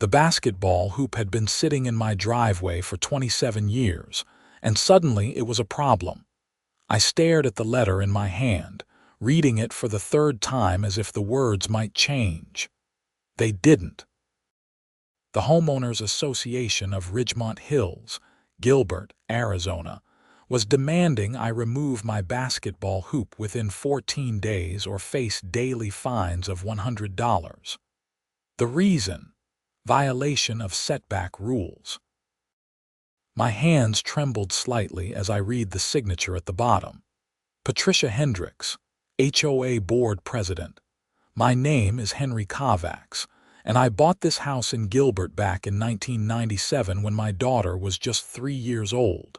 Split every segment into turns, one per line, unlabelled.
The basketball hoop had been sitting in my driveway for 27 years, and suddenly it was a problem. I stared at the letter in my hand, reading it for the third time as if the words might change. They didn't. The Homeowners Association of Ridgemont Hills, Gilbert, Arizona, was demanding I remove my basketball hoop within 14 days or face daily fines of $100. The reason: violation of setback rules. My hands trembled slightly as I read the signature at the bottom. Patricia Hendricks, HOA Board President. My name is Henry Kovacs, and I bought this house in Gilbert back in 1997 when my daughter was just 3 years old.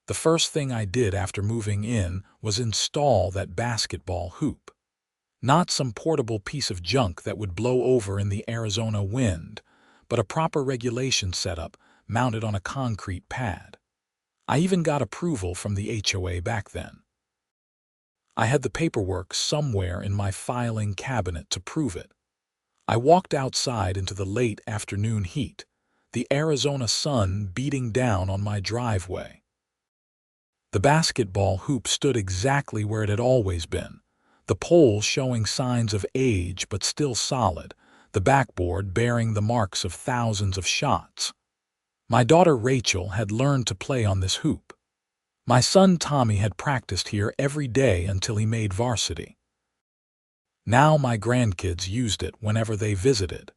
The first thing I did after moving in was install that basketball hoop. Not some portable piece of junk that would blow over in the Arizona wind, but a proper regulation setup mounted on a concrete pad. I even got approval from the HOA back then. I had the paperwork somewhere in my filing cabinet to prove it. I walked outside into the late afternoon heat, the Arizona sun beating down on my driveway. The basketball hoop stood exactly where it had always been, the pole showing signs of age but still solid, the backboard bearing the marks of thousands of shots. My daughter Rachel had learned to play on this hoop. My son Tommy had practiced here every day until he made varsity. Now my grandkids used it whenever they visited.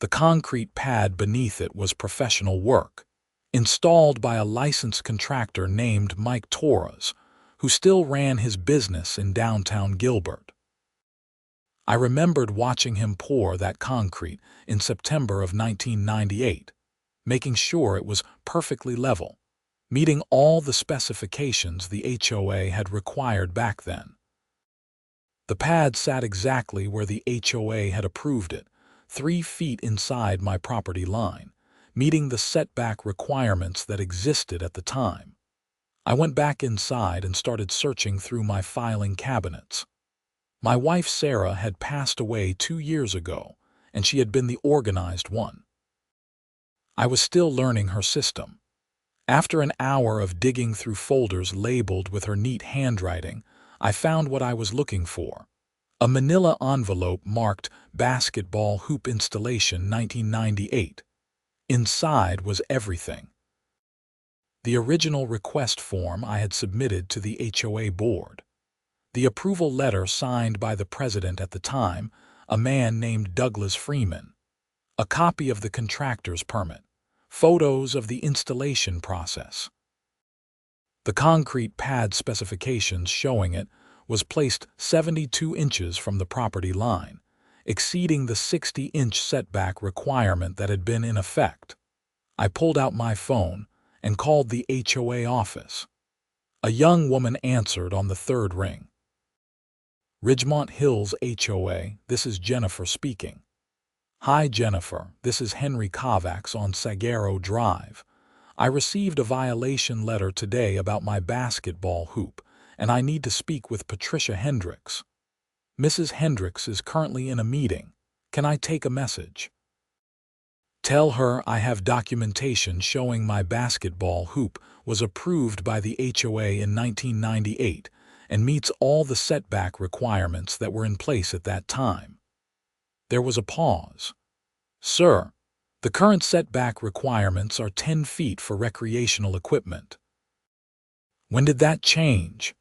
The concrete pad beneath it was professional work, installed by a licensed contractor named Mike Torres, who still ran his business in downtown Gilbert. I remembered watching him pour that concrete in September of 1998, making sure it was perfectly level, meeting all the specifications the HOA had required back then. The pad sat exactly where the HOA had approved it, 3 feet inside my property line, meeting the setback requirements that existed at the time. I went back inside and started searching through my filing cabinets. My wife Sarah had passed away 2 years ago, and she had been the organized one. I was still learning her system. After an hour of digging through folders labeled with her neat handwriting, I found what I was looking for: a manila envelope marked Basketball Hoop Installation 1998. Inside was everything. The original request form I had submitted to the HOA board. The approval letter signed by the president at the time, a man named Douglas Freeman. A copy of the contractor's permit. Photos of the installation process. The concrete pad specifications showing it was placed 72 inches from the property line, exceeding the 60-inch setback requirement that had been in effect. I pulled out my phone and called the HOA office. A young woman answered on the 3rd ring. Ridgemont Hills HOA, this is Jennifer speaking. Hi Jennifer, this is Henry Kovacs on Sagaro Drive. I received a violation letter today about my basketball hoop, and I need to speak with Patricia Hendricks. Mrs. Hendricks is currently in a meeting. Can I take a message? Tell her I have documentation showing my basketball hoop was approved by the HOA in 1998 and meets all the setback requirements that were in place at that time. There was a pause. Sir, the current setback requirements are 10 feet for recreational equipment. When did that change?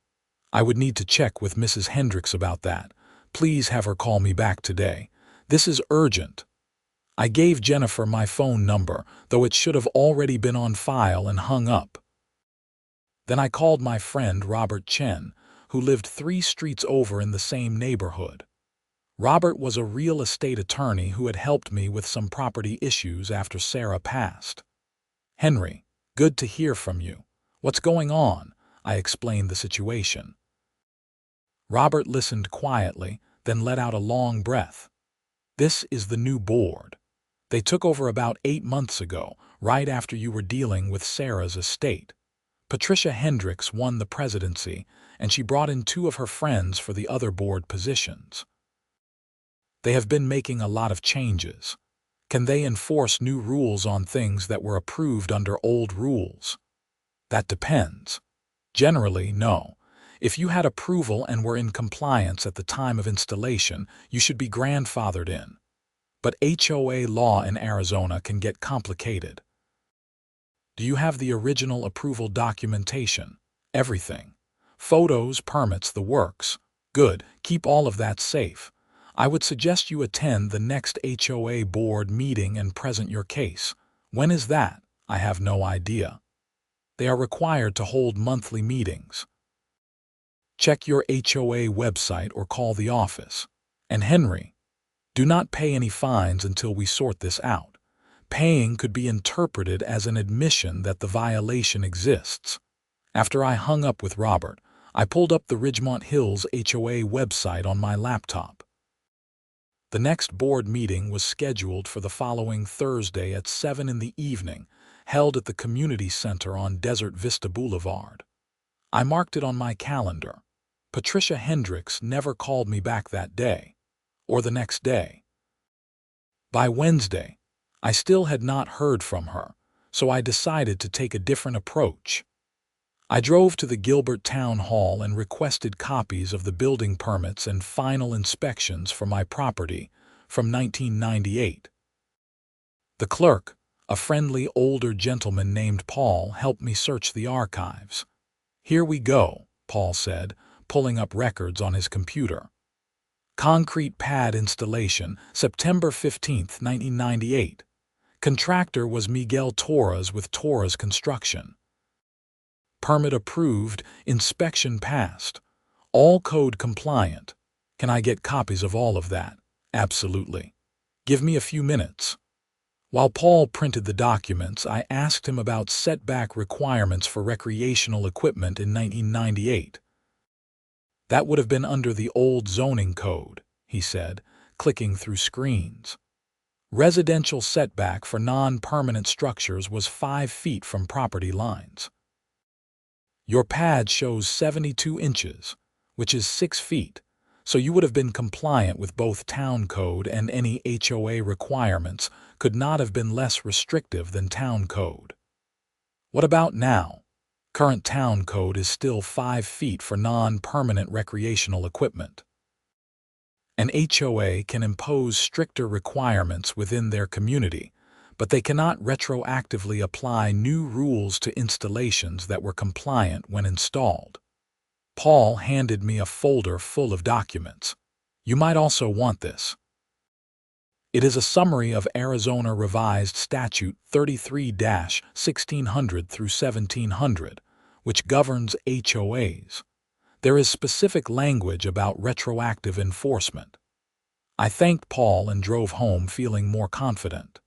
I would need to check with Mrs. Hendricks about that. Please have her call me back today. This is urgent. I gave Jennifer my phone number, though it should have already been on file and hung up. Then I called my friend Robert Chen, who lived 3 streets over in the same neighborhood. Robert was a real estate attorney who had helped me with some property issues after Sarah passed. Henry, good to hear from you. What's going on? I explained the situation. Robert listened quietly, then let out a long breath. This is the new board. They took over about 8 months ago, right after you were dealing with Sarah's estate. Patricia Hendricks won the presidency, and she brought in 2 of her friends for the other board positions. They have been making a lot of changes. Can they enforce new rules on things that were approved under old rules? That depends. Generally, no. If you had approval and were in compliance at the time of installation, you should be grandfathered in. But HOA law in Arizona can get complicated. Do you have the original approval documentation? Everything. Photos, permits, the works. Good. Keep all of that safe. I would suggest you attend the next HOA board meeting and present your case. When is that? I have no idea. They are required to hold monthly meetings. Check your HOA website or call the office. And Henry, do not pay any fines until we sort this out. Paying could be interpreted as an admission that the violation exists. After I hung up with Robert, I pulled up the Ridgemont Hills HOA website on my laptop. The next board meeting was scheduled for the following Thursday at 7 in the evening, held at the Community Center on Desert Vista Boulevard. I marked it on my calendar. Patricia Hendricks never called me back that day, or the next day. By Wednesday, I still had not heard from her, so I decided to take a different approach. I drove to the Gilbert Town Hall and requested copies of the building permits and final inspections for my property from 1998. The clerk, a friendly older gentleman named Paul, helped me search the archives. "Here we go," Paul said, pulling up records on his computer. Concrete pad installation, September 15, 1998. Contractor was Miguel Torres with Torres Construction. Permit approved, inspection passed. All code compliant. Can I get copies of all of that? Absolutely. Give me a few minutes. While Paul printed the documents, I asked him about setback requirements for recreational equipment in 1998. That would have been under the old zoning code, he said, clicking through screens. Residential setback for non-permanent structures was 5 feet from property lines. Your pad shows 72 inches, which is 6 feet, so you would have been compliant with both town code, and any HOA requirements could not have been less restrictive than town code. What about now? Current town code is still 5 feet for non-permanent recreational equipment. An HOA can impose stricter requirements within their community, but they cannot retroactively apply new rules to installations that were compliant when installed. Paul handed me a folder full of documents. You might also want this. It is a summary of Arizona Revised Statute 33-1600 through 1700, which governs HOAs. There is specific language about retroactive enforcement. I thanked Paul and drove home feeling more confident.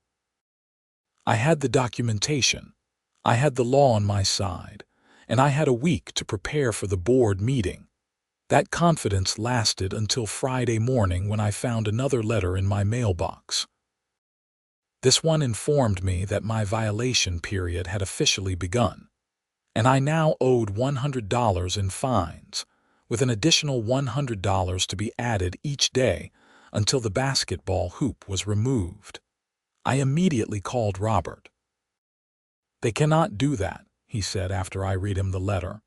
I had the documentation, I had the law on my side, and I had a week to prepare for the board meeting. That confidence lasted until Friday morning when I found another letter in my mailbox. This one informed me that my violation period had officially begun, and I now owed $100 in fines, with an additional $100 to be added each day until the basketball hoop was removed. I immediately called Robert. "They cannot do that," he said after I read him the letter.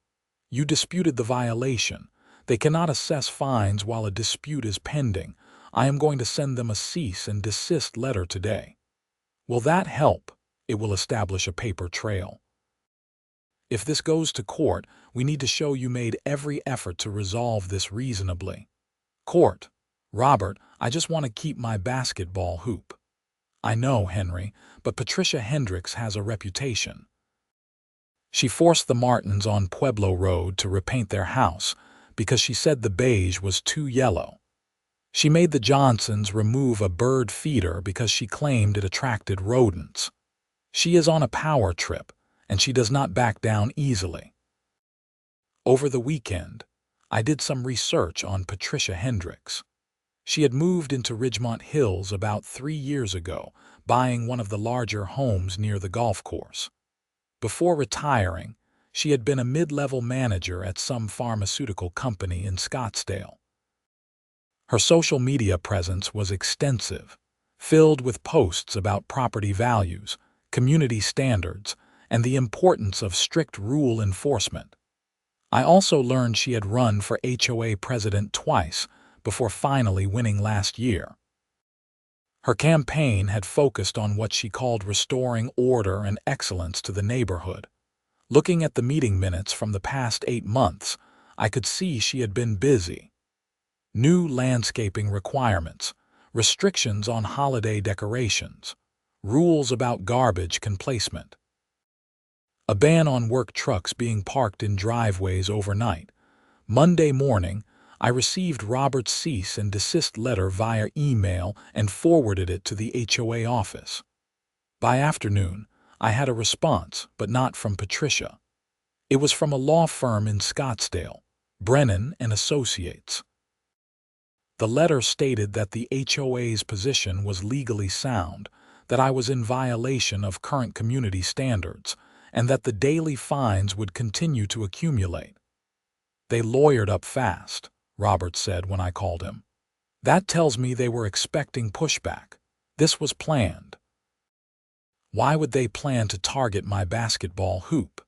"You disputed the violation. They cannot assess fines while a dispute is pending. I am going to send them a cease and desist letter today." Will that help? It will establish a paper trail. If this goes to court, we need to show you made every effort to resolve this reasonably. Court: "Robert, I just want to keep my basketball hoop." "I know, Henry, but Patricia Hendricks has a reputation. She forced the Martins on Pueblo Road to repaint their house because she said the beige was too yellow. She made the Johnsons remove a bird feeder because she claimed it attracted rodents. She is on a power trip, and she does not back down easily." Over the weekend, I did some research on Patricia Hendricks. She had moved into Ridgemont Hills about 3 years ago, buying one of the larger homes near the golf course. Before retiring, she had been a mid-level manager at some pharmaceutical company in Scottsdale. Her social media presence was extensive. filled with posts about property values, community standards, and the importance of strict rule enforcement. I also learned she had run for HOA president twice before finally winning last year. Her campaign had focused on what she called restoring order and excellence to the neighborhood. Looking at the meeting minutes from the past 8 months, I could see she had been busy. New landscaping requirements, restrictions on holiday decorations, rules about garbage placement, a ban on work trucks being parked in driveways overnight. Monday morning, I received Robert's cease and desist letter via email and forwarded it to the HOA office. By afternoon, I had a response, but not from Patricia. It was from a law firm in Scottsdale, Brennan and Associates. The letter stated that the HOA's position was legally sound, that I was in violation of current community standards, and that the daily fines would continue to accumulate. "They lawyered up fast," Robert said when I called him. "That tells me they were expecting pushback. This was planned." "Why would they plan to target my basketball hoop?"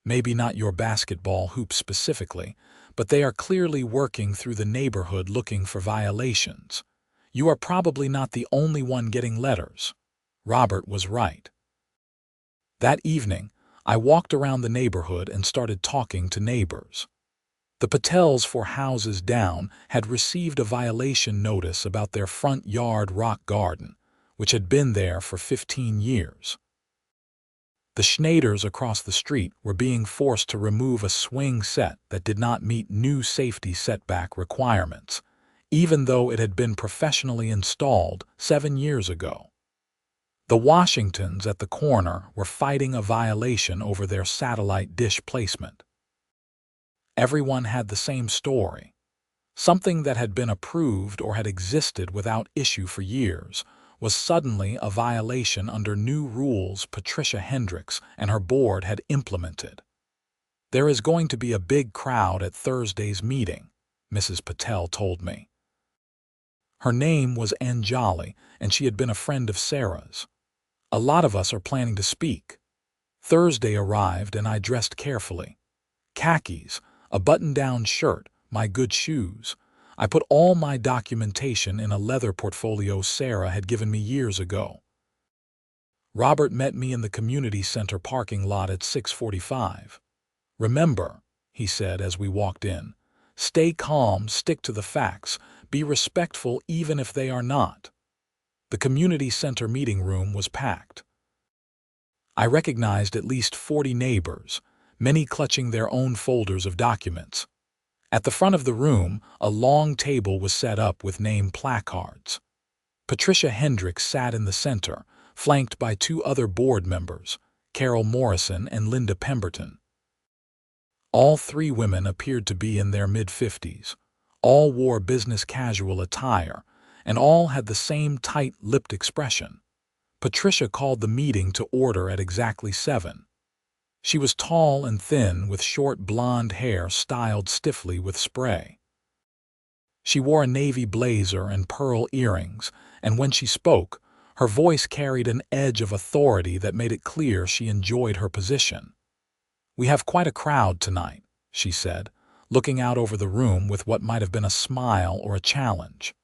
"Maybe not your basketball hoop specifically, but they are clearly working through the neighborhood looking for violations. You are probably not the only one getting letters." Robert was right. That evening, I walked around the neighborhood and started talking to neighbors. The Patels 4 houses down had received a violation notice about their front yard rock garden, which had been there for 15 years. The Schneiders across the street were being forced to remove a swing set that did not meet new safety setback requirements, even though it had been professionally installed 7 years ago. The Washingtons at the corner were fighting a violation over their satellite dish placement. Everyone had the same story. Something that had been approved or had existed without issue for years was suddenly a violation under new rules Patricia Hendricks and her board had implemented. "There is going to be a big crowd at Thursday's meeting," Mrs. Patel told me. Her name was Anjali, and she had been a friend of Sarah's. "A lot of us are planning to speak." Thursday arrived and I dressed carefully. Khakis, a button-down shirt, my good shoes. I put all my documentation in a leather portfolio Sarah had given me years ago. Robert met me in the community center parking lot at 6:45. "Remember," he said as we walked in, "stay calm, stick to the facts, be respectful even if they are not." The community center meeting room was packed. I recognized at least 40 neighbors, many clutching their own folders of documents. At the front of the room, a long table was set up with name placards. Patricia Hendricks sat in the center, flanked by 2 other board members, Carol Morrison and Linda Pemberton. All 3 women appeared to be in their mid-50s. All wore business casual attire, and all had the same tight-lipped expression. Patricia called the meeting to order at exactly 7. She was tall and thin with short blonde hair styled stiffly with spray. She wore a navy blazer and pearl earrings, and when she spoke, her voice carried an edge of authority that made it clear she enjoyed her position. "We have quite a crowd tonight," she said, looking out over the room with what might have been a smile or a challenge.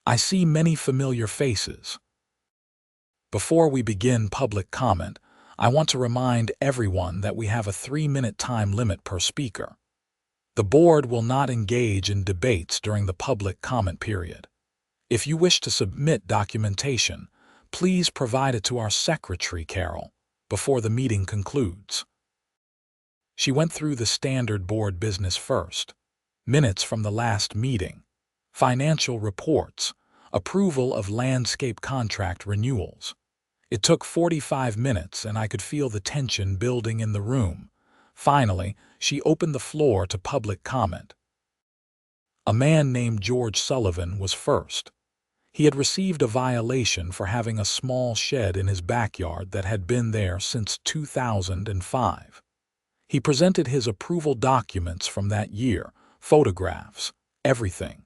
"I see many familiar faces." Before we begin public comment, I want to remind everyone that we have a 3-minute time limit per speaker. The board will not engage in debates during the public comment period. If you wish to submit documentation, please provide it to our secretary, Carol, before the meeting concludes. She went through the standard board business first: minutes from the last meeting, financial reports, approval of landscape contract renewals. It took 45 minutes and I could feel the tension building in the room. Finally, she opened the floor to public comment. A man named George Sullivan was first. He had received a violation for having a small shed in his backyard that had been there since 2005. He presented his approval documents from that year, photographs, everything.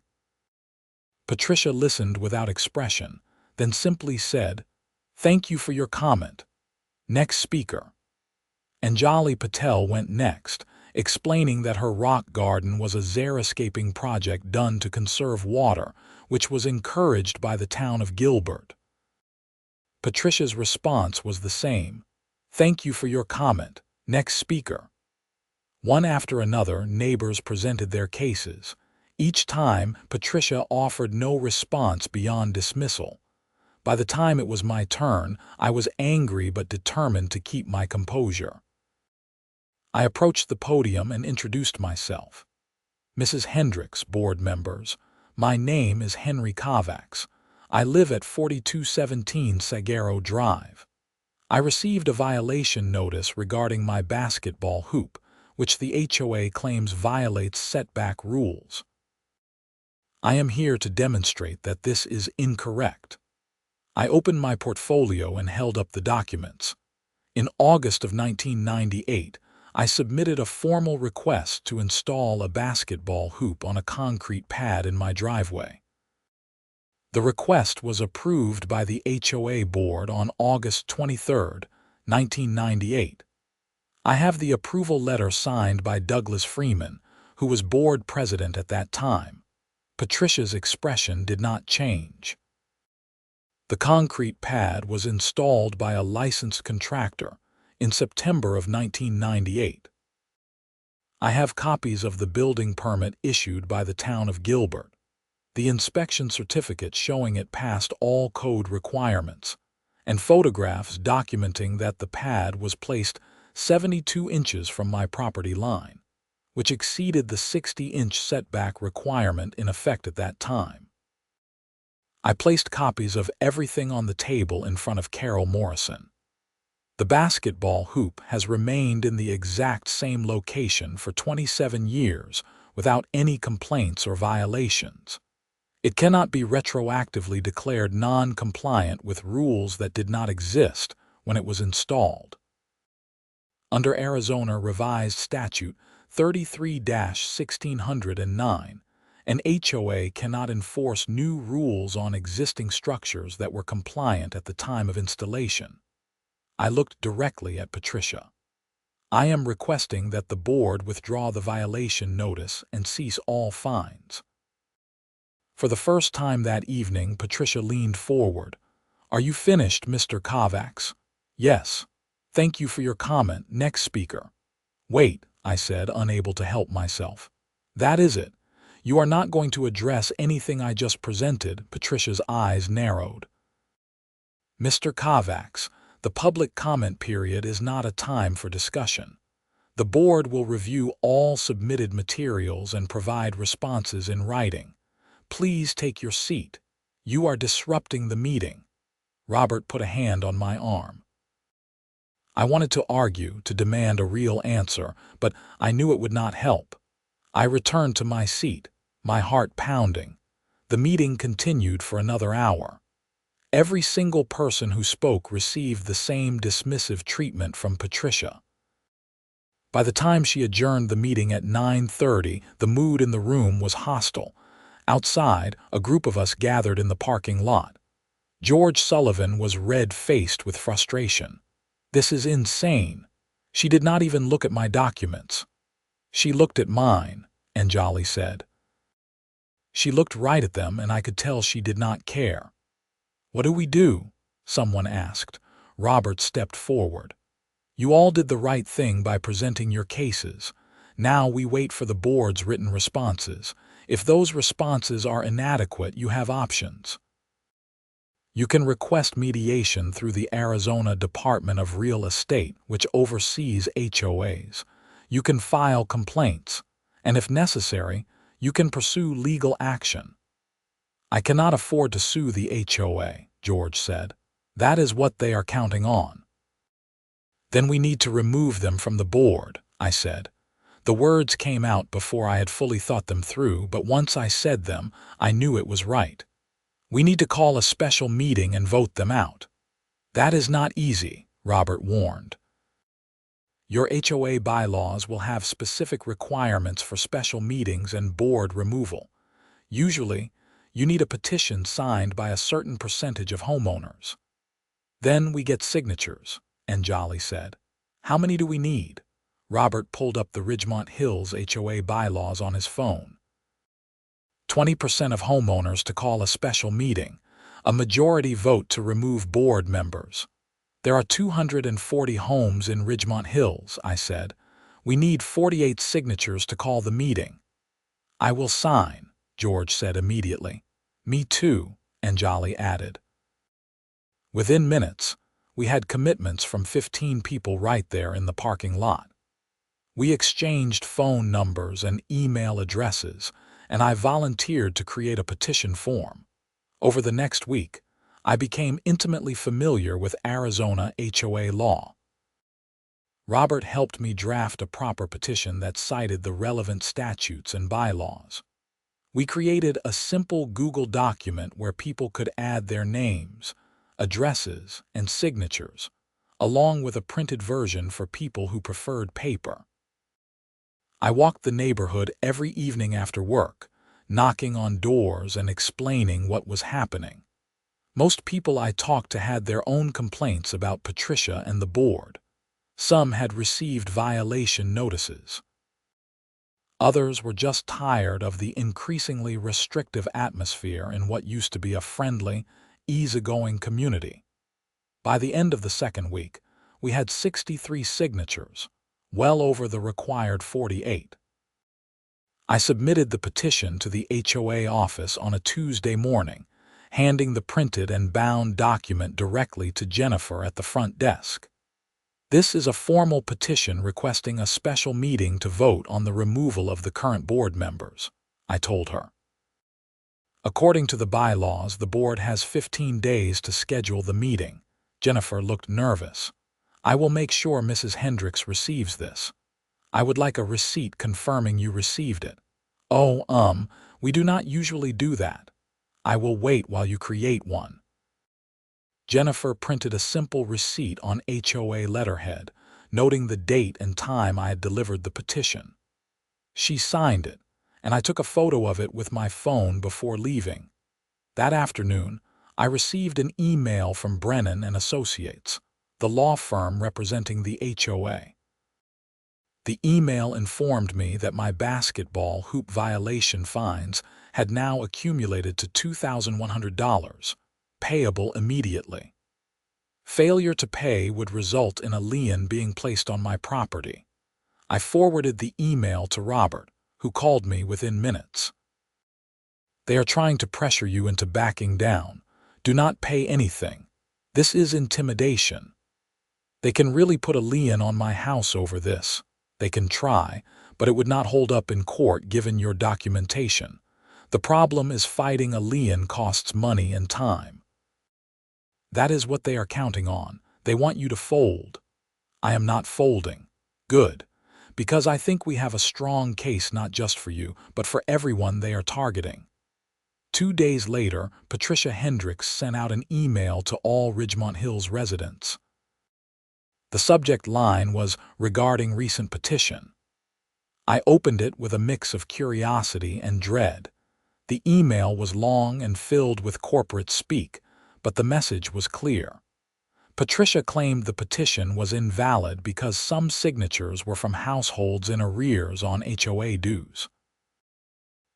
Patricia listened without expression, then simply said, "Thank you for your comment. Next speaker." Anjali Patel went next, explaining that her rock garden was a xeriscaping project done to conserve water, which was encouraged by the town of Gilbert. Patricia's response was the same. "Thank you for your comment. Next speaker." One after another, neighbors presented their cases. Each time, Patricia offered no response beyond dismissal. By the time it was my turn, I was angry but determined to keep my composure. I approached the podium and introduced myself. "Mrs. Hendricks, board members, my name is Henry Kovacs. I live at 4217 Sagaro Drive. I received a violation notice regarding my basketball hoop, which the HOA claims violates setback rules. I am here to demonstrate that this is incorrect." I opened my portfolio and held up the documents. In August of 1998, I submitted a formal request to install a basketball hoop on a concrete pad in my driveway. The request was approved by the HOA board on August 23, 1998. I have the approval letter signed by Douglas Freeman, who was board president at that time. Patricia's expression did not change. The concrete pad was installed by a licensed contractor in September of 1998. I have copies of the building permit issued by the town of Gilbert, the inspection certificate showing it passed all code requirements, and photographs documenting that the pad was placed 72 inches from my property line, which exceeded the 60-inch setback requirement in effect at that time. I placed copies of everything on the table in front of Carol Morrison. The basketball hoop has remained in the exact same location for 27 years without any complaints or violations. It cannot be retroactively declared non-compliant with rules that did not exist when it was installed. Under Arizona Revised Statute 33-1609, an HOA cannot enforce new rules on existing structures that were compliant at the time of installation. I looked directly at Patricia. "I am requesting that the board withdraw the violation notice and cease all fines." For the first time that evening, Patricia leaned forward. "Are you finished, Mr. Kovacs?" "Yes. Thank you for your comment. Next speaker." "Wait," I said, unable to help myself. "That is it. You are not going to address anything I just presented." Patricia's eyes narrowed. "Mr. Kovacs, the public comment period is not a time for discussion. The board will review all submitted materials and provide responses in writing. Please take your seat. You are disrupting the meeting." Robert put a hand on my arm. I wanted to argue, to demand a real answer, but I knew it would not help. I returned to my seat, my heart pounding. The meeting continued for another hour. Every single person who spoke received the same dismissive treatment from Patricia. By the time she adjourned the meeting at 9:30, the mood in the room was hostile. Outside, a group of us gathered in the parking lot. George Sullivan was red-faced with frustration. "This is insane." She did not even look at my documents. "She looked at mine," Anjali said. She looked right at them, and I could tell she did not care. "What do we do?" someone asked. Robert stepped forward. "You all did the right thing by presenting your cases. Now we wait for the board's written responses. If those responses are inadequate, you have options. You can request mediation through the Arizona Department of Real Estate, which oversees HOAs. You can file complaints, and if necessary, you can pursue legal action." "I cannot afford to sue the HOA," George said. "That is what they are counting on." "Then we need to remove them from the board," I said. The words came out before I had fully thought them through, but once I said them, I knew it was right. "We need to call a special meeting and vote them out." "That is not easy," Robert warned. "Your HOA bylaws will have specific requirements for special meetings and board removal. Usually, You need a petition signed by a certain percentage of homeowners. Then we get signatures, Anjali said. How many do we need? Robert pulled up the Ridgemont Hills HOA bylaws on his phone. 20% of homeowners to call a special meeting, a majority vote to remove board members. There are 240 homes in Ridgemont Hills, I said. We need 48 signatures to call the meeting. I will sign, George said immediately. Me too, Anjali added. Within minutes, we had commitments from 15 people right there in the parking lot. We exchanged phone numbers and email addresses, and I volunteered to create a petition form. Over the next week, I became intimately familiar with Arizona HOA law. Robert helped me draft a proper petition that cited the relevant statutes and bylaws. We created a simple Google document where people could add their names, addresses, and signatures, along with a printed version for people who preferred paper. I walked the neighborhood every evening after work, knocking on doors and explaining what was happening. Most people I talked to had their own complaints about Patricia and the board. Some had received violation notices. Others were just tired of the increasingly restrictive atmosphere in what used to be a friendly, easygoing community. By the end of the second week, we had 63 signatures, well over the required 48. I submitted the petition to the HOA office on a Tuesday morning, handing the printed and bound document directly to Jennifer at the front desk. This is a formal petition requesting a special meeting to vote on the removal of the current board members, I told her. According to the bylaws, the board has 15 days to schedule the meeting. Jennifer looked nervous. I will make sure Mrs. Hendricks receives this. I would like a receipt confirming you received it. Oh, we do not usually do that. I will wait while you create one. Jennifer printed a simple receipt on HOA letterhead, noting the date and time I had delivered the petition. She signed it, and I took a photo of it with my phone before leaving. That afternoon, I received an email from Brennan & Associates, the law firm representing the HOA. The email informed me that my basketball hoop violation fines had now accumulated to $2,100, payable immediately. Failure to pay would result in a lien being placed on my property. I forwarded the email to Robert, who called me within minutes. They are trying to pressure you into backing down. Do not pay anything. This is intimidation. They can really put a lien on my house over this. They can try, but it would not hold up in court given your documentation. The problem is fighting a lien costs money and time. That is what they are counting on. They want you to fold. I am not folding. Good. Because I think we have a strong case not just for you, but for everyone they are targeting. 2 days later, Patricia Hendricks sent out an email to all Ridgemont Hills residents. The subject line was regarding recent petition. I opened it with a mix of curiosity and dread. The email was long and filled with corporate speak, but the message was clear. Patricia claimed the petition was invalid because some signatures were from households in arrears on HOA dues.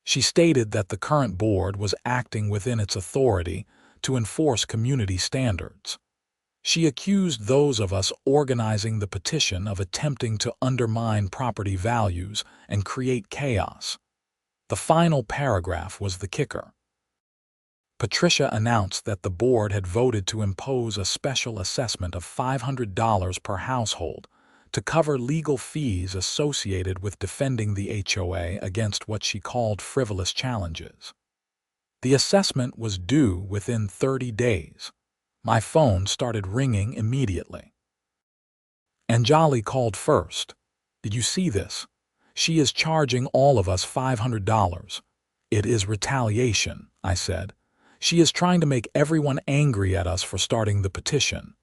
She stated that the current board was acting within its authority to enforce community standards. She accused those of us organizing the petition of attempting to undermine property values and create chaos. The final paragraph was the kicker. Patricia announced that the board had voted to impose a special assessment of $500 per household to cover legal fees associated with defending the HOA against what she called frivolous challenges. The assessment was due within 30 days. My phone started ringing immediately. Anjali called first. Did you see this? She is charging all of us $500. It is retaliation, I said. She is trying to make everyone angry at us for starting the petition.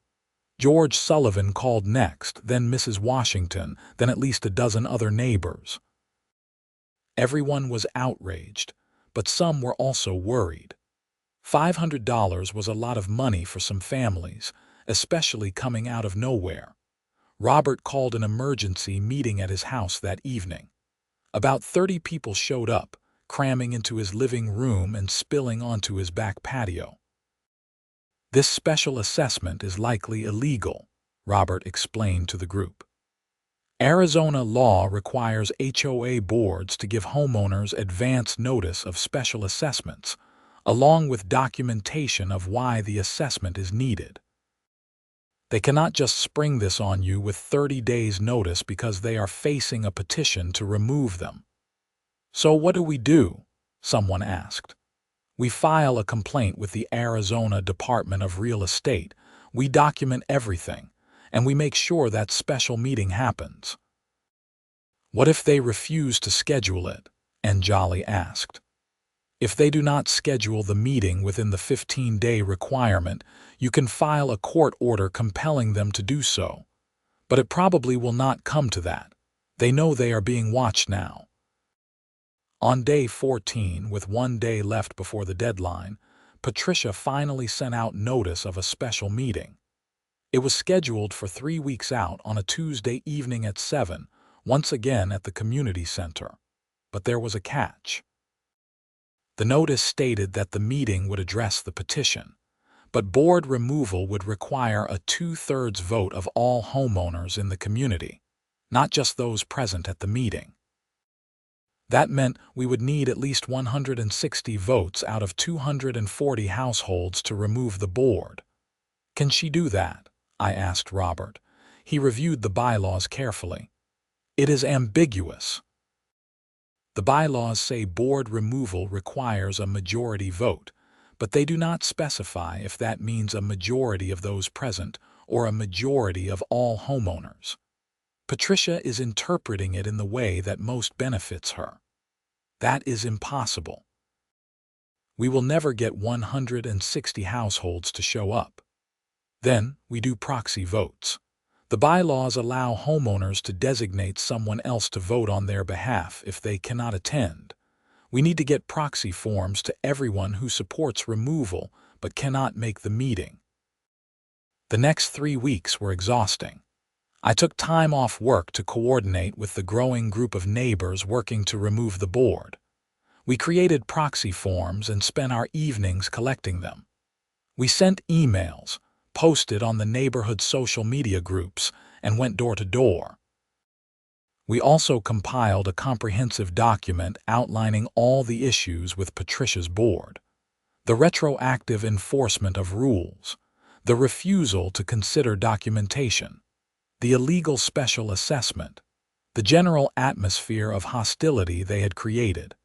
George Sullivan called next, then Mrs. Washington, then at least a dozen other neighbors. Everyone was outraged. but some were also worried. $500 was a lot of money for some families, especially coming out of nowhere. Robert called an emergency meeting at his house that evening. About 30 people showed up, cramming into his living room and spilling onto his back patio. "This special assessment is likely illegal," Robert explained to the group. "Arizona law requires HOA boards to give homeowners advance notice of special assessments, along with documentation of why the assessment is needed. They cannot just spring this on you with 30 days' notice because they are facing a petition to remove them." "So what do?" someone asked. "We file a complaint with the Arizona Department of Real Estate. We document everything, and we make sure that special meeting happens." "What if they refuse to schedule it?" Anjali asked. "If they do not schedule the meeting within the 15-day requirement, you can file a court order compelling them to do so. But it probably will not come to that. They know they are being watched now." On day 14, with 1 day left before the deadline, Patricia finally sent out notice of a special meeting. It was scheduled for 3 weeks out on a Tuesday evening at 7, once again at the community center. But there was a catch. The notice stated that the meeting would address the petition, but board removal would require a 2/3 vote of all homeowners in the community, not just those present at the meeting. That meant we would need at least 160 votes out of 240 households to remove the board. "Can she do that?" I asked Robert. He reviewed the bylaws carefully. "It is ambiguous. The bylaws say board removal requires a majority vote, but they do not specify if that means a majority of those present or a majority of all homeowners. Patricia is interpreting it in the way that most benefits her. That is impossible. We will never get 160 households to show up. Then we do proxy votes. The bylaws allow homeowners to designate someone else to vote on their behalf if they cannot attend. We need to get proxy forms to everyone who supports removal but cannot make the meeting." The next 3 weeks were exhausting. I took time off work to coordinate with the growing group of neighbors working to remove the board. We created proxy forms and spent our evenings collecting them. We sent emails, posted on the neighborhood social media groups, and went door to door. We also compiled a comprehensive document outlining all the issues with Patricia's board: the retroactive enforcement of rules, the refusal to consider documentation, the illegal special assessment, the general atmosphere of hostility they had created.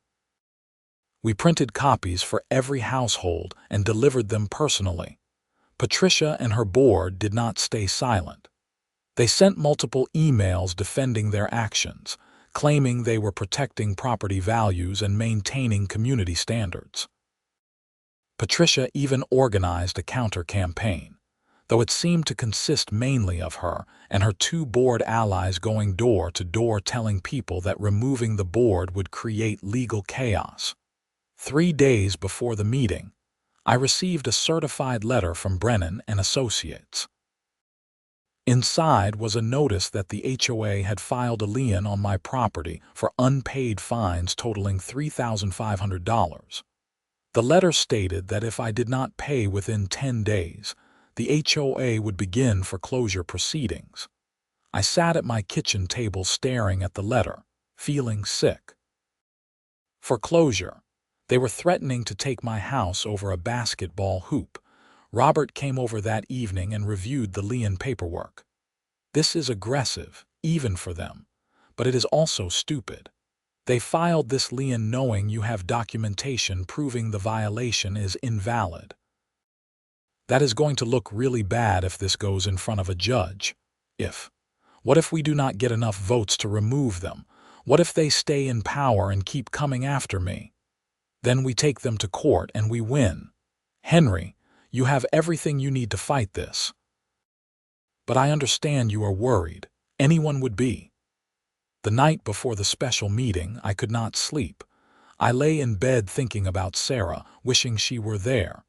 We printed copies for every household and delivered them personally. Patricia and her board did not stay silent. They sent multiple emails defending their actions, claiming they were protecting property values and maintaining community standards. Patricia even organized a counter-campaign, though it seemed to consist mainly of her and her 2 board allies going door to door telling people that removing the board would create legal chaos. 3 days before the meeting, I received a certified letter from Brennan and Associates. Inside was a notice that the HOA had filed a lien on my property for unpaid fines totaling $3,500. The letter stated that if I did not pay within 10 days, the HOA would begin foreclosure proceedings. I sat at my kitchen table staring at the letter, feeling sick. Foreclosure. They were threatening to take my house over a basketball hoop. Robert came over that evening and reviewed the lien paperwork. This is aggressive, even for them, but it is also stupid. They filed this lien knowing you have documentation proving the violation is invalid. That is going to look really bad if this goes in front of a judge. What if we do not get enough votes to remove them? What if they stay in power and keep coming after me? Then we take them to court and we win. Henry, you have everything you need to fight this. But I understand you are worried. Anyone would be. The night before the special meeting, I could not sleep. I lay in bed thinking about Sarah, wishing she were there.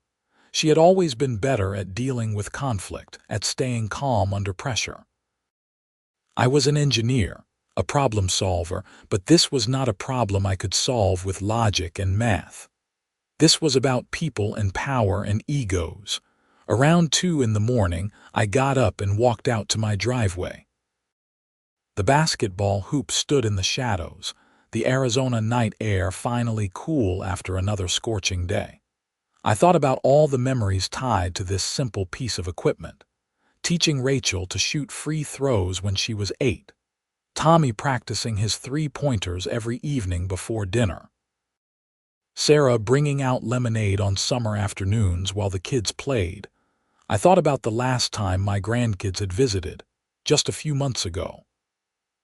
She had always been better at dealing with conflict, at staying calm under pressure. I was an engineer, a problem solver, but this was not a problem I could solve with logic and math. This was about people and power and egos. Around 2 in the morning, I got up and walked out to my driveway. The basketball hoop stood in the shadows, the Arizona night air finally cool after another scorching day. I thought about all the memories tied to this simple piece of equipment. Teaching Rachel to shoot free throws when she was 8. Tommy practicing his three-pointers every evening before dinner. Sarah bringing out lemonade on summer afternoons while the kids played. I thought about the last time my grandkids had visited, just a few months ago.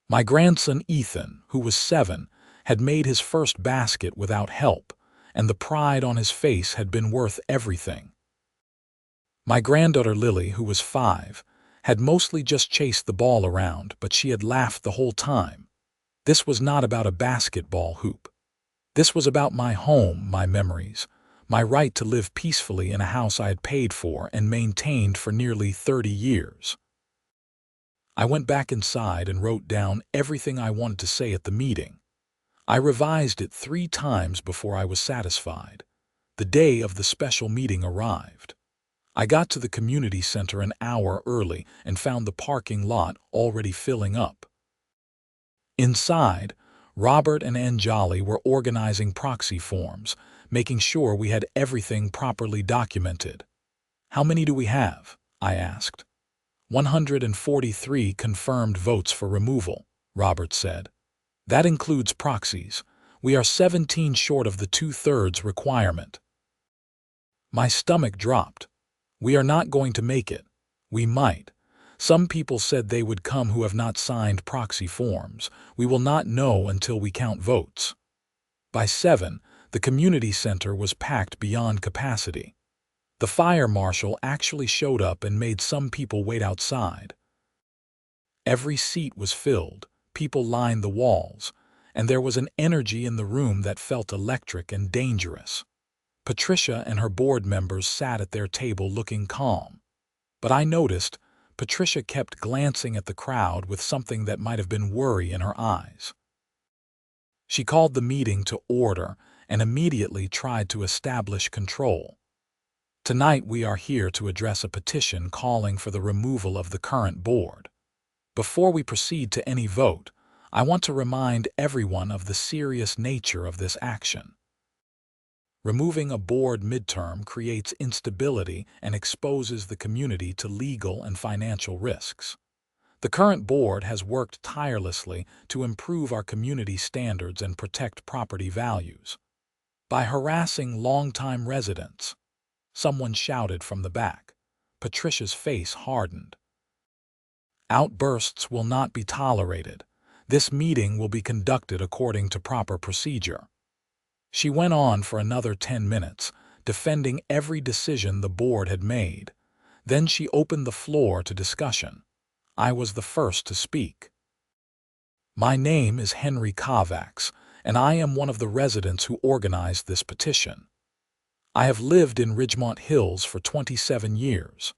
My grandson Ethan, who was 7, had made his first basket without help, and the pride on his face had been worth everything. My granddaughter Lily, who was 5, had mostly just chased the ball around, but she had laughed the whole time. This was not about a basketball hoop. This was about my home, my memories, my right to live peacefully in a house I had paid for and maintained for nearly 30 years. I went back inside and wrote down everything I wanted to say at the meeting. I revised it 3 times before I was satisfied. The day of the special meeting arrived. I got to the community center an hour early and found the parking lot already filling up. Inside, Robert and Anjali were organizing proxy forms, making sure we had everything properly documented. "How many do we have?" I asked. 143 confirmed votes for removal, Robert said. "That includes proxies. We are 17 short of the 2/3 requirement." My stomach dropped. "We are not going to make it. We might. Some people said they would come who have not signed proxy forms. We will not know until we count votes." By 7, the community center was packed beyond capacity. The fire marshal actually showed up and made some people wait outside. Every seat was filled, people lined the walls, and there was an energy in the room that felt electric and dangerous. Patricia and her board members sat at their table looking calm. But I noticed Patricia kept glancing at the crowd with something that might have been worry in her eyes. She called the meeting to order and immediately tried to establish control. "Tonight we are here to address a petition calling for the removal of the current board. Before we proceed to any vote, I want to remind everyone of the serious nature of this action. Removing a board midterm creates instability and exposes the community to legal and financial risks. The current board has worked tirelessly to improve our community standards and protect property values. By harassing longtime residents," someone shouted from the back. Patricia's face hardened. "Outbursts will not be tolerated. This meeting will be conducted according to proper procedure." She went on for another 10 minutes, defending every decision the board had made. Then she opened the floor to discussion. I was the first to speak. "My name is Henry Kovacs, and I am one of the residents who organized this petition. I have lived in Ridgemont Hills for 27 years.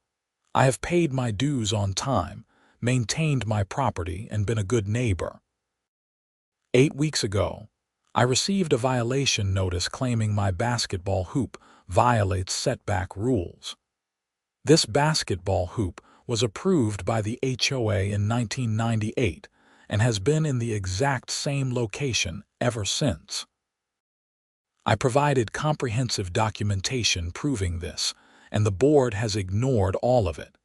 I have paid my dues on time, maintained my property, and been a good neighbor. 8 weeks ago, I received a violation notice claiming my basketball hoop violates setback rules. This basketball hoop was approved by the HOA in 1998 and has been in the exact same location ever since. I provided comprehensive documentation proving this, and the board has ignored all of it.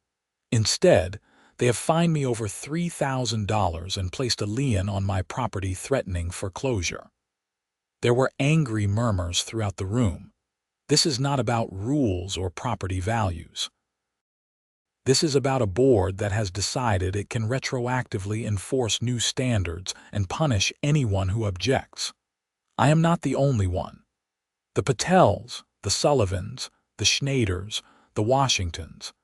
Instead, they have fined me over $3,000 and placed a lien on my property threatening foreclosure." There were angry murmurs throughout the room. This is not about rules or property values. This is about a board that has decided it can retroactively enforce new standards and punish anyone who objects. I am not the only one. The Patels, the Sullivans, the Schneiders, the Washingtons,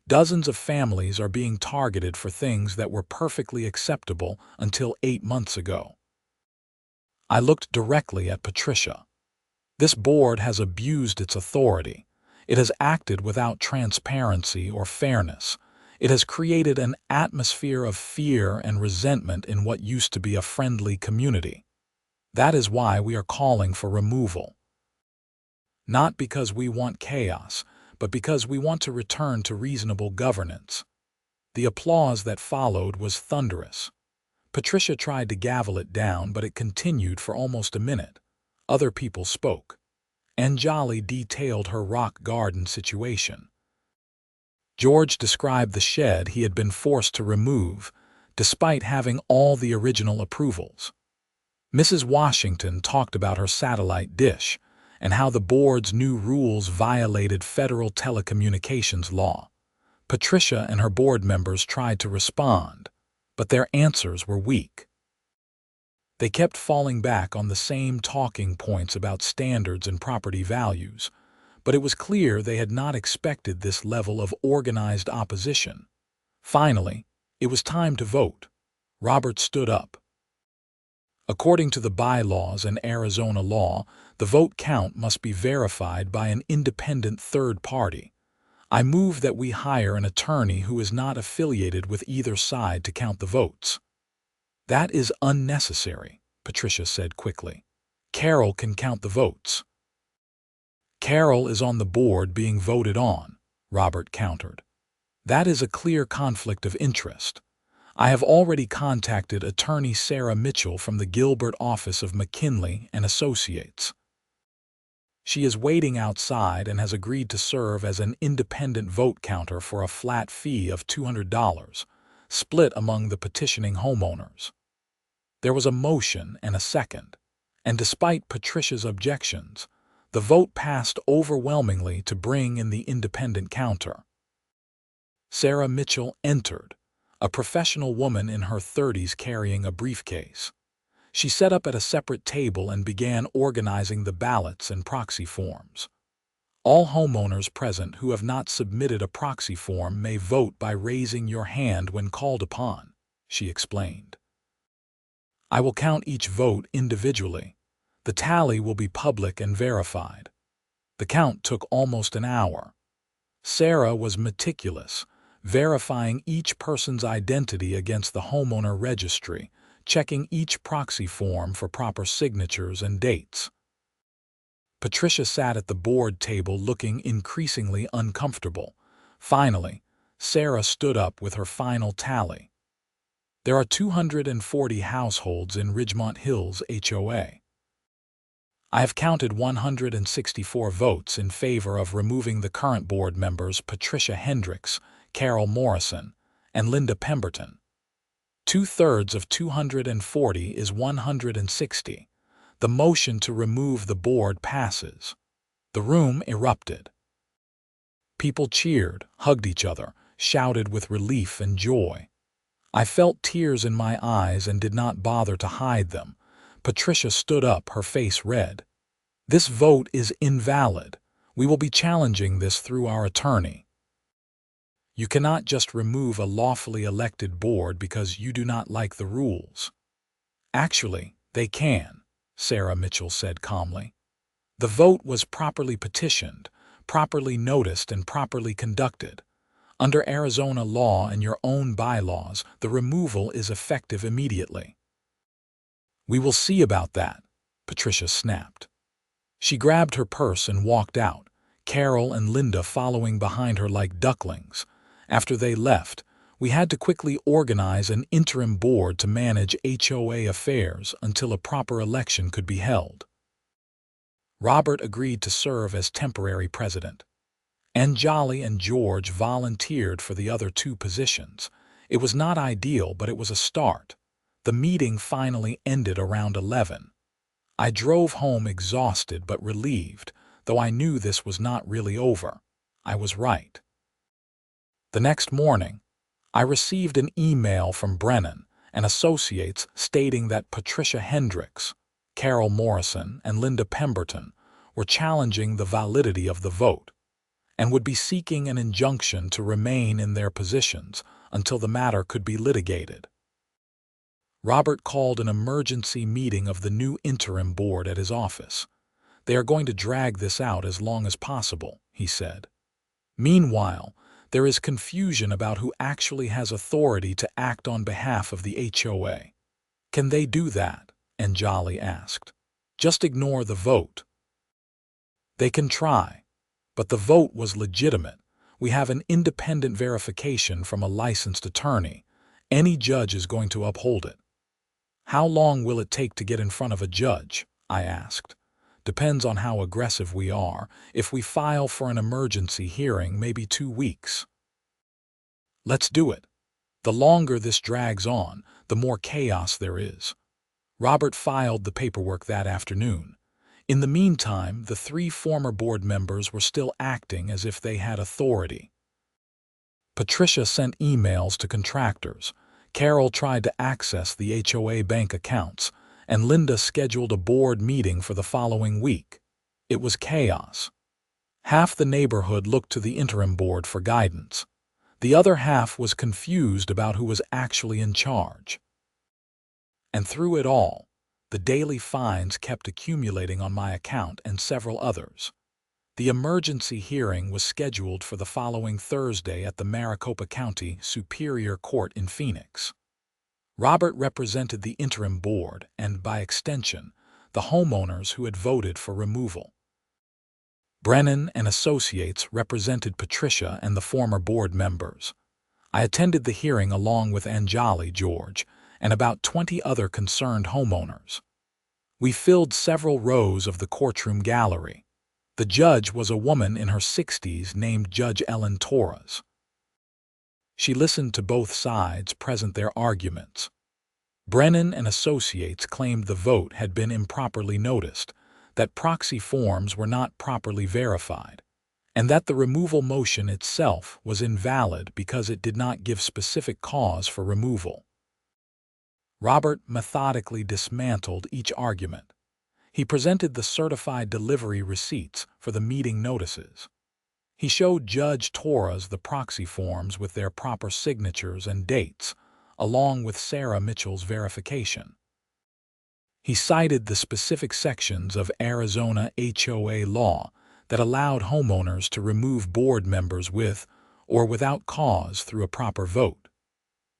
dozens of families are being targeted for things that were perfectly acceptable until 8 months ago. I looked directly at Patricia. This board has abused its authority. It has acted without transparency or fairness. It has created an atmosphere of fear and resentment in what used to be a friendly community. That is why we are calling for removal. Not because we want chaos, but because we want to return to reasonable governance. The applause that followed was thunderous. Patricia tried to gavel it down, but it continued for almost a minute. Other people spoke. Anjali detailed her rock garden situation. George described the shed he had been forced to remove, despite having all the original approvals. Mrs. Washington talked about her satellite dish and how the board's new rules violated federal telecommunications law. Patricia and her board members tried to respond, but their answers were weak. They kept falling back on the same talking points about standards and property values, but it was clear they had not expected this level of organized opposition. Finally, it was time to vote. Robert stood up. According to the bylaws and Arizona law, the vote count must be verified by an independent third party. I move that we hire an attorney who is not affiliated with either side to count the votes. That is unnecessary, Patricia said quickly. Carol can count the votes. Carol is on the board being voted on, Robert countered. That is a clear conflict of interest. I have already contacted attorney Sarah Mitchell from the Gilbert office of McKinley and Associates. She is waiting outside and has agreed to serve as an independent vote counter for a flat fee of $200, split among the petitioning homeowners. There was a motion and a second, and despite Patricia's objections, the vote passed overwhelmingly to bring in the independent counter. Sarah Mitchell entered, a professional woman in her 30s carrying a briefcase. She sat up at a separate table and began organizing the ballots and proxy forms. All homeowners present who have not submitted a proxy form may vote by raising your hand when called upon, she explained. I will count each vote individually. The tally will be public and verified. The count took almost an hour. Sarah was meticulous, verifying each person's identity against the homeowner registry, checking each proxy form for proper signatures and dates. Patricia sat at the board table looking increasingly uncomfortable. Finally, Sarah stood up with her final tally. There are 240 households in Ridgemont Hills HOA. I have counted 164 votes in favor of removing the current board members Patricia Hendricks, Carol Morrison, and Linda Pemberton. 2/3 of 240 is 160. The motion to remove the board passes. The room erupted. People cheered, hugged each other, shouted with relief and joy. I felt tears in my eyes and did not bother to hide them. Patricia stood up, her face red. This vote is invalid. We will be challenging this through our attorney. You cannot just remove a lawfully elected board because you do not like the rules. Actually, they can, Sarah Mitchell said calmly. The vote was properly petitioned, properly noticed, and properly conducted. Under Arizona law and your own bylaws, the removal is effective immediately. We will see about that, Patricia snapped. She grabbed her purse and walked out, Carol and Linda following behind her like ducklings. After they left, we had to quickly organize an interim board to manage HOA affairs until a proper election could be held. Robert agreed to serve as temporary president. Anjali and George volunteered for the other two positions. It was not ideal, but it was a start. The meeting finally ended around 11. I drove home exhausted but relieved, though I knew this was not really over. I was right. The next morning, I received an email from Brennan and Associates stating that Patricia Hendricks, Carol Morrison, and Linda Pemberton were challenging the validity of the vote and would be seeking an injunction to remain in their positions until the matter could be litigated. Robert called an emergency meeting of the new interim board at his office. They are going to drag this out as long as possible, he said. Meanwhile, there is confusion about who actually has authority to act on behalf of the HOA. Can they do that? Anjali asked. Just ignore the vote. They can try, but the vote was legitimate. We have an independent verification from a licensed attorney. Any judge is going to uphold it. How long will it take to get in front of a judge? I asked. Depends on how aggressive we are. If we file for an emergency hearing, maybe 2 weeks. Let's do it. The longer this drags on, the more chaos there is. Robert filed the paperwork that afternoon. In the meantime, the 3 former board members were still acting as if they had authority. Patricia sent emails to contractors. Carol tried to access the HOA bank accounts, and Linda scheduled a board meeting for the following week. It was chaos. Half the neighborhood looked to the interim board for guidance. The other half was confused about who was actually in charge. And through it all, the daily fines kept accumulating on my account and several others. The emergency hearing was scheduled for the following Thursday at the Maricopa County Superior Court in Phoenix. Robert represented the interim board and, by extension, the homeowners who had voted for removal. Brennan and Associates represented Patricia and the former board members. I attended the hearing along with Anjali, George, and about 20 other concerned homeowners. We filled several rows of the courtroom gallery. The judge was a woman in her 60s named Judge Ellen Torres. She listened to both sides present their arguments. Brennan and Associates claimed the vote had been improperly noticed, that proxy forms were not properly verified, and that the removal motion itself was invalid because it did not give specific cause for removal. Robert methodically dismantled each argument. He presented the certified delivery receipts for the meeting notices. He showed Judge Torres the proxy forms with their proper signatures and dates, along with Sarah Mitchell's verification. He cited the specific sections of Arizona HOA law that allowed homeowners to remove board members with or without cause through a proper vote.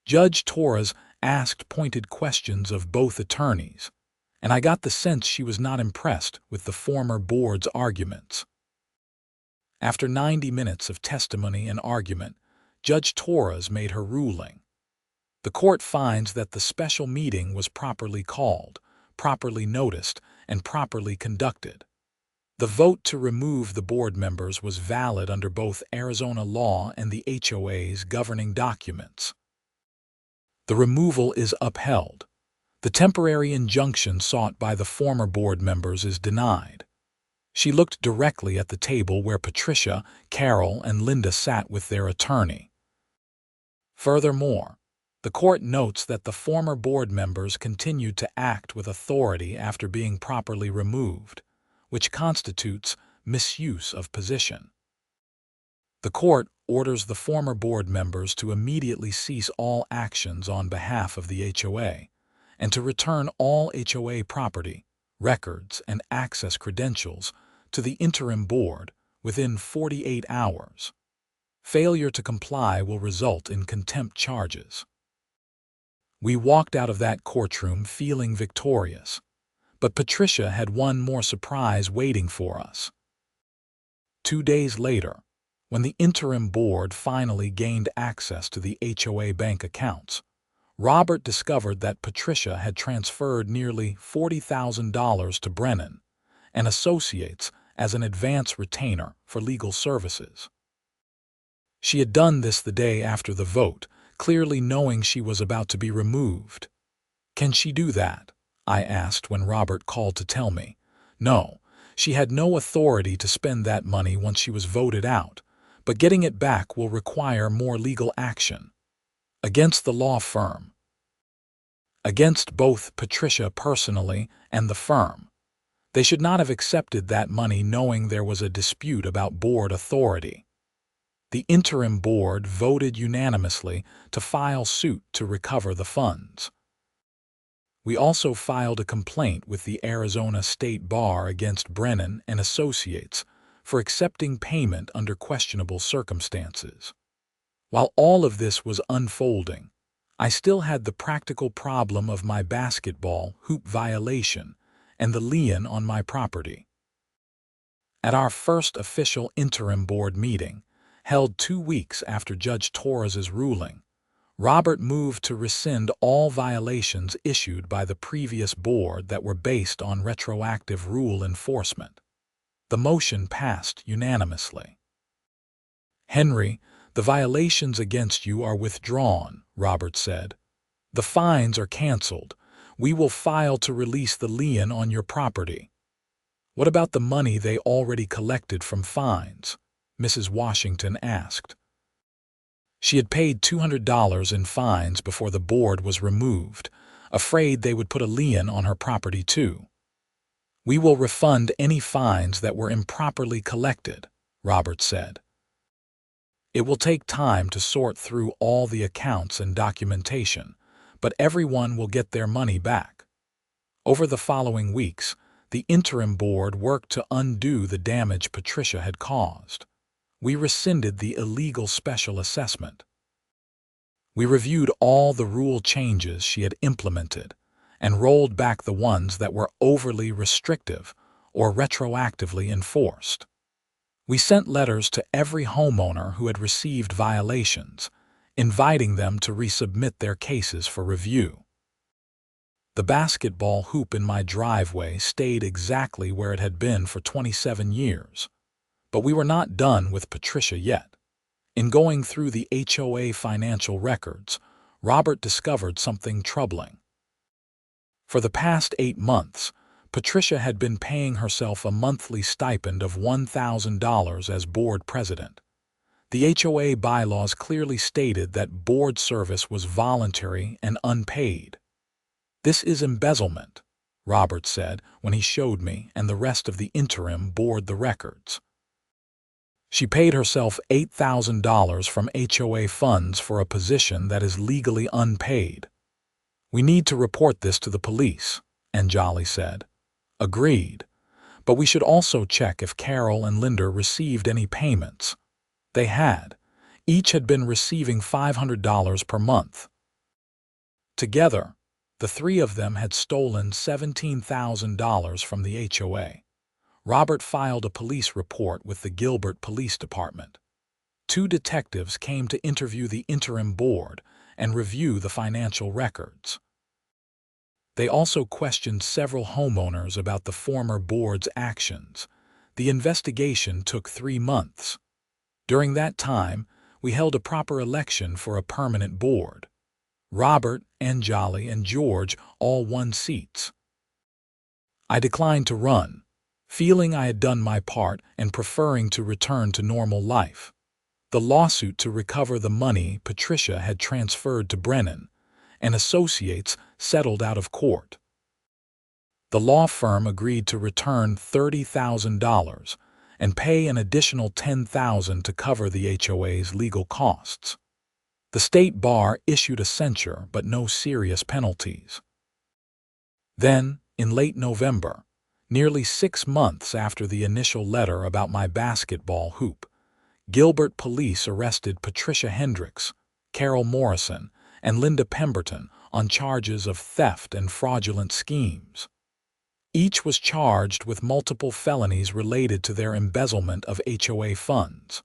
Judge Torres asked pointed questions of both attorneys, and I got the sense she was not impressed with the former board's arguments. After 90 minutes of testimony and argument, Judge Torres made her ruling. The court finds that the special meeting was properly called, properly noticed, and properly conducted. The vote to remove the board members was valid under both Arizona law and the HOA's governing documents. The removal is upheld. The temporary injunction sought by the former board members is denied. She looked directly at the table where Patricia, Carol, and Linda sat with their attorney. Furthermore, the court notes that the former board members continued to act with authority after being properly removed, which constitutes misuse of position. The court orders the former board members to immediately cease all actions on behalf of the HOA and to return all HOA property, records, and access credentials to the interim board within 48 hours. Failure to comply will result in contempt charges. We walked out of that courtroom feeling victorious, but Patricia had one more surprise waiting for us. 2 days later, when the interim board finally gained access to the HOA bank accounts, Robert discovered that Patricia had transferred nearly $40,000 to Brennan and Associates as an advance retainer for legal services. She had done this the day after the vote, clearly knowing she was about to be removed. "Can she do that?" I asked when Robert called to tell me. No, she had no authority to spend that money once she was voted out, but getting it back will require more legal action. Against the law firm. Against both Patricia personally and the firm. They should not have accepted that money knowing there was a dispute about board authority. The interim board voted unanimously to file suit to recover the funds. We also filed a complaint with the Arizona State Bar against Brennan and Associates for accepting payment under questionable circumstances. While all of this was unfolding, I still had the practical problem of my basketball hoop violation and the lien on my property. At our first official interim board meeting, held 2 weeks after Judge Torres's ruling, Robert moved to rescind all violations issued by the previous board that were based on retroactive rule enforcement. The motion passed unanimously. "Henry, the violations against you are withdrawn," Robert said. "The fines are canceled. We will file to release the lien on your property." "What about the money they already collected from fines?" Mrs. Washington asked. She had paid $200 in fines before the board was removed, afraid they would put a lien on her property too. "We will refund any fines that were improperly collected," Robert said. "It will take time to sort through all the accounts and documentation, but everyone will get their money back." Over the following weeks, the interim board worked to undo the damage Patricia had caused. We rescinded the illegal special assessment. We reviewed all the rule changes she had implemented and rolled back the ones that were overly restrictive or retroactively enforced. We sent letters to every homeowner who had received violations, inviting them to resubmit their cases for review. The basketball hoop in my driveway stayed exactly where it had been for 27 years. But we were not done with Patricia yet. In going through the HOA financial records, Robert discovered something troubling. For the past 8 months, Patricia had been paying herself a monthly stipend of $1,000 as board president. The HOA bylaws clearly stated that board service was voluntary and unpaid. "This is embezzlement," Robert said when he showed me and the rest of the interim board the records. She paid herself $8,000 from HOA funds for a position that is legally unpaid. "We need to report this to the police," Anjali said. "Agreed. But we should also check if Carol and Linda received any payments." They had. Each had been receiving $500 per month. Together, the three of them had stolen $17,000 from the HOA. Robert filed a police report with the Gilbert Police Department. 2 detectives came to interview the interim board and review the financial records. They also questioned several homeowners about the former board's actions. The investigation took 3 months. During that time, we held a proper election for a permanent board. Robert, Anjali, and George all won seats. I declined to run, feeling I had done my part and preferring to return to normal life. The lawsuit to recover the money Patricia had transferred to Brennan and Associates settled out of court. The law firm agreed to return $30,000 and pay an additional $10,000 to cover the HOA's legal costs. The state bar issued a censure but no serious penalties. Then, in late November, nearly 6 months after the initial letter about my basketball hoop, Gilbert police arrested Patricia Hendricks, Carol Morrison, and Linda Pemberton on charges of theft and fraudulent schemes. Each was charged with multiple felonies related to their embezzlement of HOA funds.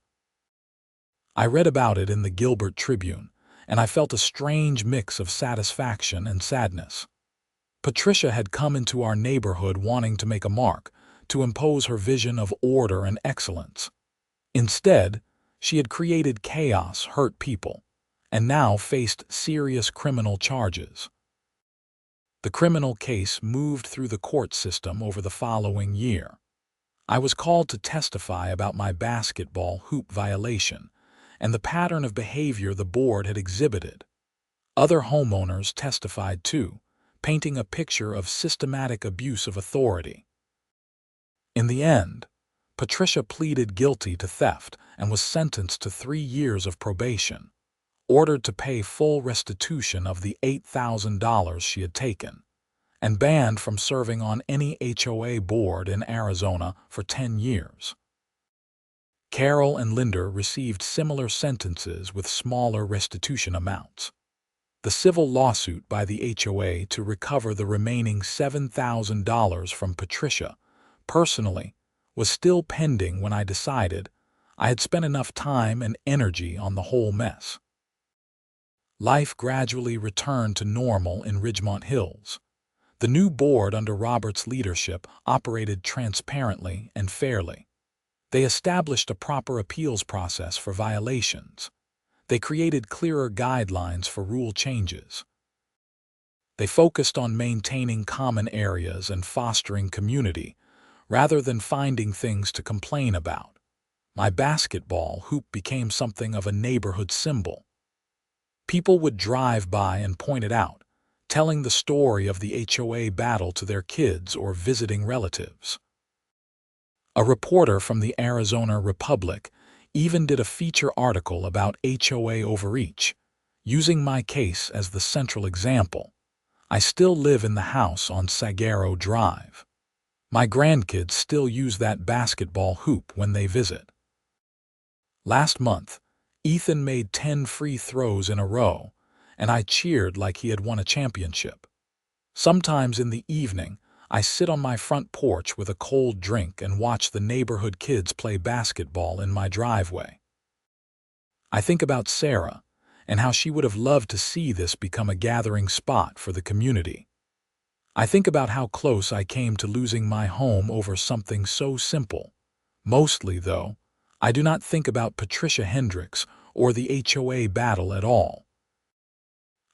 I read about it in the Gilbert Tribune, and I felt a strange mix of satisfaction and sadness. Patricia had come into our neighborhood wanting to make a mark, to impose her vision of order and excellence. Instead, she had created chaos, hurt people, and now faced serious criminal charges. The criminal case moved through the court system over the following year. I was called to testify about my basketball hoop violation and the pattern of behavior the board had exhibited. Other homeowners testified too, painting a picture of systematic abuse of authority. In the end, Patricia pleaded guilty to theft and was sentenced to 3 years of probation, ordered to pay full restitution of the $8,000 she had taken, and banned from serving on any HOA board in Arizona for 10 years. Carol and Linder received similar sentences with smaller restitution amounts. The civil lawsuit by the HOA to recover the remaining $7,000 from Patricia, personally, was still pending when I decided I had spent enough time and energy on the whole mess. Life gradually returned to normal in Ridgemont Hills. The new board under Robert's leadership operated transparently and fairly. They established a proper appeals process for violations. They created clearer guidelines for rule changes. They focused on maintaining common areas and fostering community, rather than finding things to complain about. My basketball hoop became something of a neighborhood symbol. People would drive by and point it out, telling the story of the HOA battle to their kids or visiting relatives. A reporter from the Arizona Republic even did a feature article about HOA overreach, using my case as the central example. I still live in the house on Saguaro Drive. My grandkids still use that basketball hoop when they visit. Last month, Ethan made 10 free throws in a row, and I cheered like he had won a championship. Sometimes in the evening, I sit on my front porch with a cold drink and watch the neighborhood kids play basketball in my driveway. I think about Sarah and how she would have loved to see this become a gathering spot for the community. I think about how close I came to losing my home over something so simple. Mostly, though, I do not think about Patricia Hendricks or the HOA battle at all.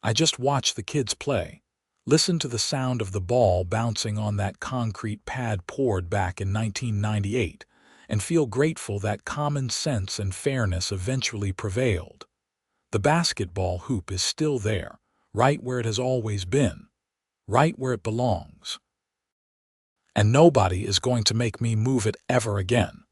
I just watch the kids play. Listen to the sound of the ball bouncing on that concrete pad poured back in 1998, and feel grateful that common sense and fairness eventually prevailed. The basketball hoop is still there, right where it has always been, right where it belongs. And nobody is going to make me move it ever again.